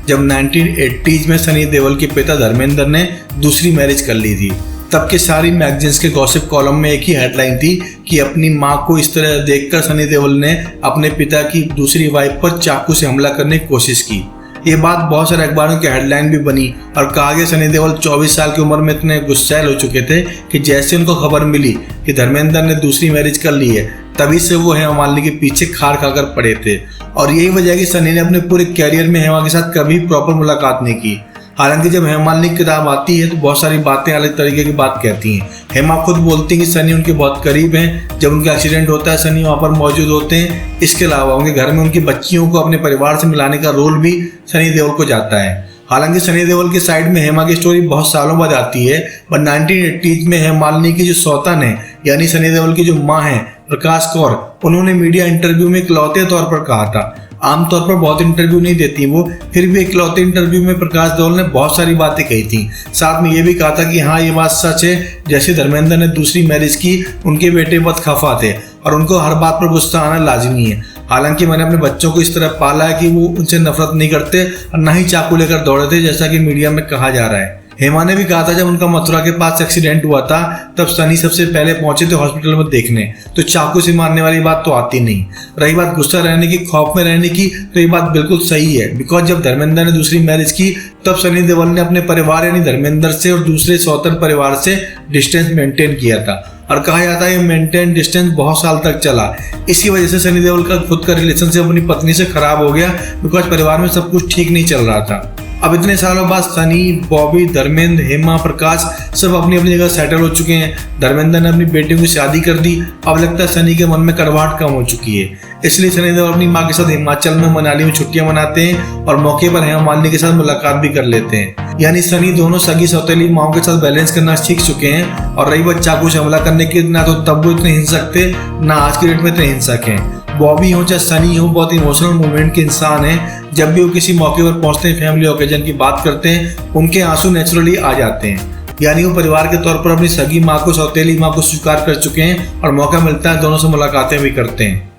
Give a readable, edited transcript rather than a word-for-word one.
जब 1980s में सनी देओल के पिता धर्मेंद्र ने दूसरी मैरिज कर ली थी। तब के सारी मैगजीन्स के गॉसिप कॉलम में एक ही हेडलाइन थी कि अपनी मां को इस तरह देखकर सनी देओल ने अपने पिता की दूसरी वाइफ पर चाकू से हमला करने की कोशिश की। ये बात बहुत सारे अखबारों की हेडलाइन भी बनी और कहा गया सनी देओल 24 साल की उम्र में इतने गुस्सैल हो चुके थे कि जैसे उनको खबर मिली कि धर्मेंद्र ने दूसरी मैरिज कर ली है, तभी से वो हेमा मालिनी के पीछे खार खाकर पड़े थे। और यही वजह है कि सनी ने अपने पूरे कैरियर में हेमा के साथ कभी प्रॉपर मुलाकात नहीं की। हालांकि जब हेमा मालिनी की किताब आती है तो बहुत सारी बातें अलग तरीके की बात कहती हैं। हेमा खुद बोलती हैं कि सनी उनके बहुत करीब हैं। जब उनका एक्सीडेंट होता है सनी वहाँ पर मौजूद होते हैं। इसके अलावा उनके घर में उनकी बच्चियों को अपने परिवार से मिलाने का रोल भी सनी देओल को जाता है। हालांकि सनी देओल के साइड में हेमा की स्टोरी बहुत सालों बाद आती है, पर 1980s में हेमा मालिनी की जो सौतन है यानी सनी देओल की जो माँ है प्रकाश कौर, उन्होंने मीडिया इंटरव्यू में इकलौते तौर पर कहा था, आमतौर पर बहुत इंटरव्यू नहीं देती वो, फिर भी इकलौते इंटरव्यू में प्रकाश देओल ने बहुत सारी बातें कही थी। साथ में ये भी कहा था कि हाँ ये बात सच है, जैसे धर्मेंद्र ने दूसरी मैरिज की उनके बेटे बहुत खफा थे और उनको हर बात पर गुस्सा आना लाजमी है। हालांकि मैंने अपने बच्चों को इस तरह पाला है कि वो उनसे नफरत नहीं करते और ना ही चाकू लेकर दौड़े थे जैसा कि मीडिया में कहा जा रहा है। हेमा ने भी कहा था जब उनका मथुरा के पास एक्सीडेंट हुआ था तब सनी सबसे पहले पहुंचे थे हॉस्पिटल में देखने, तो चाकू से मारने वाली बात तो आती नहीं। रही बात गुस्सा रहने की, खौफ में रहने की, तो ये बात बिल्कुल सही है। बिकॉज जब धर्मेंद्र ने दूसरी मैरिज की तब सनी देओल ने अपने परिवार यानी धर्मेंद्र से और दूसरे सौतन परिवार से डिस्टेंस मेंटेन किया था और कहा जाता है ये मेंटेन डिस्टेंस बहुत साल तक चला। इसी वजह से सनी देओल का खुद का रिलेशनशिप अपनी पत्नी से खराब हो गया, बिकॉज परिवार में सब कुछ ठीक नहीं चल रहा था। अब इतने सालों बाद सनी, बॉबी, धर्मेंद्र, हेमा, प्रकाश सब अपनी अपनी जगह सेटल हो चुके हैं। धर्मेंद्र ने अपनी बेटी की शादी कर दी। अब लगता है सनी के मन में कड़वाहट कम हो चुकी है, इसलिए सनी देओल अपनी माँ के साथ हिमाचल में मनाली में छुट्टियां मनाते हैं और मौके पर हेमा मालिनी के साथ मुलाकात भी कर लेते हैं। यानी सनी दोनों सगी सौतेली माओ के साथ बैलेंस करना सीख चुके हैं। और रही बात चाकू से हमला करने की, ना तो तब वो इतने हिंसक थे ना आज की डेट में इतने हिंसक हैं। बॉबी हो चाहे सनी हो बहुत इमोशनल मूवमेंट के इंसान हैं। जब भी वो किसी मौके पर पहुंचते हैं, फैमिली ओकेजन की बात करते हैं, उनके आंसू नेचुरली आ जाते हैं। यानी वो परिवार के तौर पर अपनी सगी माँ को, सौतेली माँ को स्वीकार कर चुके हैं और मौका मिलता है दोनों से मुलाकातें भी करते हैं।